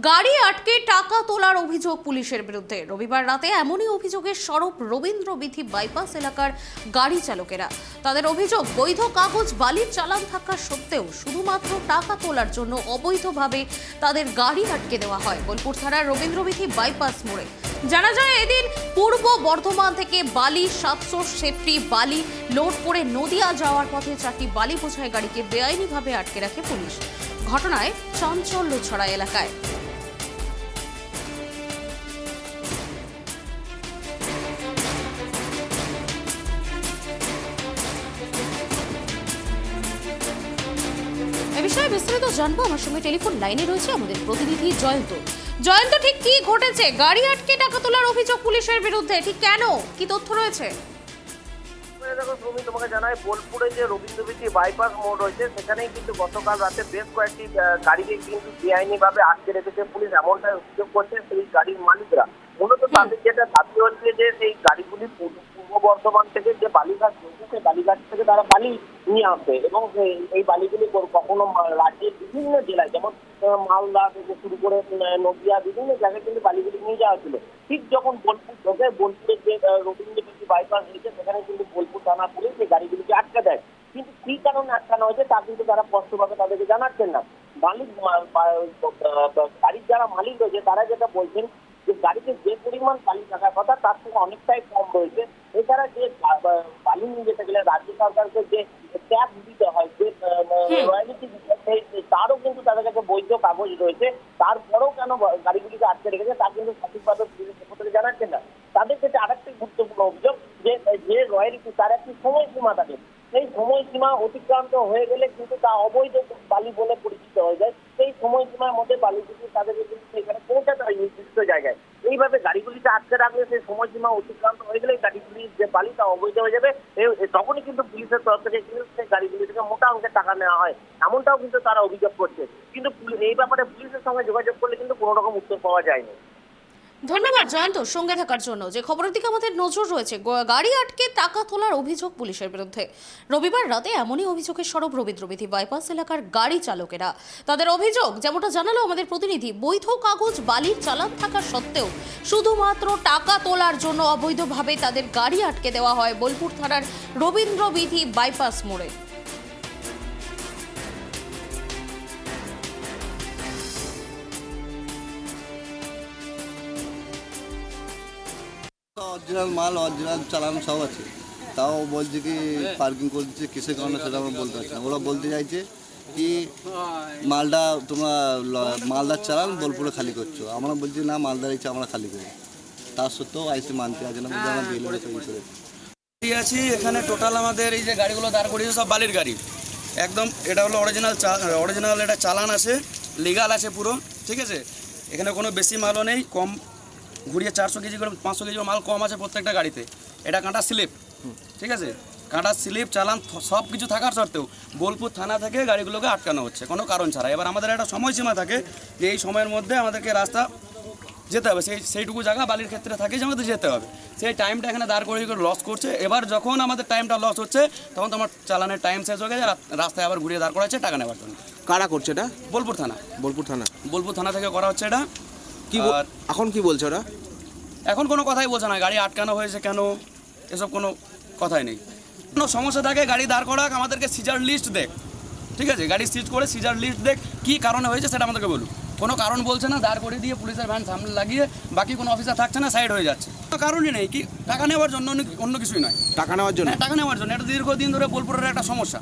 গাড়ি আটকে টাকা তোলার অভিযোগ পুলিশের বিরুদ্ধে। রবিবার রাতে এমনই অভিযোগের সরব রবীন্দ্র বিথি বাইপাস এলাকার গাড়ি চালকেরা। তাদের অভিযোগ, বৈধ কাগজ বালির চালান থাকা সত্ত্বেও শুধুমাত্র টাকা তোলার জন্য অবৈধভাবে তাদের গাড়ি আটকে দেওয়া হয় বোলপুর থানার রবীন্দ্র বিথি বাইপাস মোড়ে। জানা যায়, এদিন পূর্ব বর্ধমান থেকে বালি 700 সেফটি বালি লোড করে নদিয়া যাওয়ার পথে 4টি বালি বোঝাই গাড়িকে বেআইনিভাবে আটকে রাখে পুলিশ। ঘটনায় চাঞ্চল্য ছড়ায় এলাকায়। এ বিষয়ে বিস্তারিত জানবো। আমার সঙ্গে টেলিফোন লাইনে রয়েছে আমাদের প্রতিনিধি জয়ন্ত। জয়ন্ত, ঠিক কি ঘটেছে? গাড়ি আটকে টাকা তোলার অভিযোগ পুলিশের বিরুদ্ধে, ঠিক কেন, কি তথ্য রয়েছে? তোমাকে জানাই, বোলপুরে যে রবীন্দ্র বিথি বাইপাস মোড় রয়েছে সেখানেই কিন্তু গতকাল রাতে বেশ কয়েকটি গাড়িকে কিন্তু বেআইনি ভাবে আটকে রেখেছে পুলিশ, এমনটাই অভিযোগ করছে সেই গাড়ির মালিকরা। মূলত তাদের যেটা দাবি হচ্ছে যে সেই গাড়িগুলি পূর্ব বর্ধমান থেকে যে বালিঘাট রয়েছে সেই বালিঘাট থেকে তারা বালি নিয়ে আসবে এবং এই বালিগুলি কখনো রাজ্যের বিভিন্ন জেলায়, যেমন মালদা থেকে শুরু করে নদিয়া, বিভিন্ন জায়গায় কিন্তু বালিগুলি নিয়ে যাওয়া ছিল। ঠিক যখন বোলপুর ঢোকে, বোলপুরের যে রবীন্দ্র বিথি বাইপাস রয়েছে সেখানে কিন্তু বোলপুর থানা পুলিশ এই গাড়িগুলিকে আটকে দেয়। কিন্তু কি কারণে আটকানো হয়েছে তা কিন্তু তারা স্পষ্টভাবে তাদেরকে জানাচ্ছেন না। মালিক গাড়ির যারা মালিক রয়েছে তারা যেটা বলছেন যে গাড়িতে যে পরিমাণ বালি থাকার কথা তার থেকে অনেকটাই কম রয়েছে। এছাড়া যে বালি নিয়ে যেতে গেলে রাজ্য সরকারকে যে ট্যাক্স দিতে হয়, যে রয়্যালিটি দিতে হয়, তারও কিন্তু তাদের কাছে বৈধ কাগজ রয়েছে। তারপরেও কেন গাড়িগুলিকে আটকে রেখেছে তা কিন্তু সঠিকভাবে পুলিশের পক্ষ থেকে জানাচ্ছেন না। তাদের ক্ষেত্রে আরেকটি গুরুত্বপূর্ণ অভিযোগ যে রয়্যালিটি তার একটি সময়সীমা থাকে, সেই সময়সীমা অতিক্রান্ত হয়ে গেলে কিন্তু তা অবৈধ বালি বলে পরিচিত হয়ে যায়। সেই সময়সীমার মধ্যে বালিগুলি তাদেরকে কিন্তু সেখানে পৌঁছাতে হয় নির্দিষ্ট জায়গায়। এইভাবে গাড়িগুলিকে আটকে রাখলে সেই সময়সীমা অতিক্রান্ত হয়ে গেলে গাড়িগুলির যে বালি তা অবৈধ হয়ে যাবে। তখনই কিন্তু পুলিশের তরফ থেকে কিন্তু সেই গাড়িগুলি থেকে মোটা অঙ্কের টাকা নেওয়া হয়, এমনটাও কিন্তু তারা অভিযোগ করছে। কিন্তু এই ব্যাপারে পুলিশের সঙ্গে যোগাযোগ করলে কিন্তু কোনো রকম উত্তর পাওয়া যায়নি। ধন্যবাদ জয়ন্ত সঙ্গে থাকার জন্য। যে খবরের দিকে আমাদের নজর রয়েছে, গাড়ি আটকে টাকা তোলার অভিযোগ পুলিশের বিরুদ্ধে। রবিবার রাতে এমনই অভিযোগের সরব রবীন্দ্র বিথি বাইপাস এলাকার গাড়ি চালকেরা। তাদের অভিযোগ, যেমনটা জানালো আমাদের প্রতিনিধি, বৈধ কাগজ বালির চালান থাকা সত্ত্বেও শুধুমাত্র টাকা তোলার জন্য অবৈধভাবে তাদের গাড়ি আটকে দেওয়া হয় বোলপুর থানার রবীন্দ্র বিথি বাইপাস মোড়ে। অরিজিনাল মাল, অরিজিনাল চালান সব আছে, তাও বলছে কি পার্কিং করে দিচ্ছে, কিসের কারণে সেটা আমরা বলতে পারছি না। ওরা বলতে চাইছে কি মালটা তোমরা মালদার চালান বোলপুরে খালি করছো। আমরা বলছি না, মালদার ইচ্ছে আমরা খালি করি। তার সত্ত্বেও আইসি মানতে আছে না, আমরা বিল তৈরি করে আছি। এখানে টোটাল আমাদের এই যে গাড়িগুলো দাঁড় করিয়েছে সব বালির গাড়ি, একদম এটা হলো অরিজিনাল এটা চালান আছে, লিগাল আছে পুরো, ঠিক আছে। এখানে কোনো বেশি মালও নেই, কম ঘুরিয়ে 400 কেজি করে 500 কেজি মাল কম আছে প্রত্যেকটা গাড়িতে। এটা কাঁটা স্লিপ, ঠিক আছে, কাঁটা স্লিপ চালান সব কিছু থাকার সত্ত্বেও বোলপুর থানা থেকে গাড়িগুলোকে আটকানো হচ্ছে কোনো কারণ ছাড়া। এবার আমাদের একটা সময়সীমা থাকে যে এই সময়ের মধ্যে আমাদেরকে রাস্তা যেতে হবে, সেইটুকু জায়গা বালির ক্ষেত্রে থাকে যে আমাদের যেতে হবে। সেই টাইমটা এখানে দাঁড় করে লস করছে। এবার যখন আমাদের টাইমটা লস হচ্ছে তখন তোমার চালানের টাইম শেষ হয়ে গেছে, রাস্তায় আবার ঘুরিয়ে দাঁড় করাচ্ছে টাকা নেওয়ার জন্য। কারা করছে এটা? বোলপুর থানা থেকে করা হচ্ছে এটা। কি এখন কি বলছে ওরা? এখন কোনো কথাই বলছে না, গাড়ি আটকানো হয়েছে কেন এসব কোনো কথাই নেই। কোনো সমস্যা থাকে গাড়ি দাঁড় করাক, আমাদেরকে সিজার লিস্ট দেখ, ঠিক আছে, গাড়ি সিজ করে সিজার লিস্ট দেখ কী কারণে হয়েছে সেটা আমাদেরকে বলুক। কোনো কারণ বলছে না, দাঁড় করে দিয়ে পুলিশের ভ্যান সামনে লাগিয়ে বাকি কোনো অফিসার থাকছে না, সাইড হয়ে যাচ্ছে। কোনো কারণই নেই, কি টাকা নেওয়ার জন্য, অন্য কিছুই নয়। টাকা নেওয়ার জন্য? টাকা নেওয়ার জন্য। এটা দীর্ঘদিন ধরে বোলপুরের একটা সমস্যা।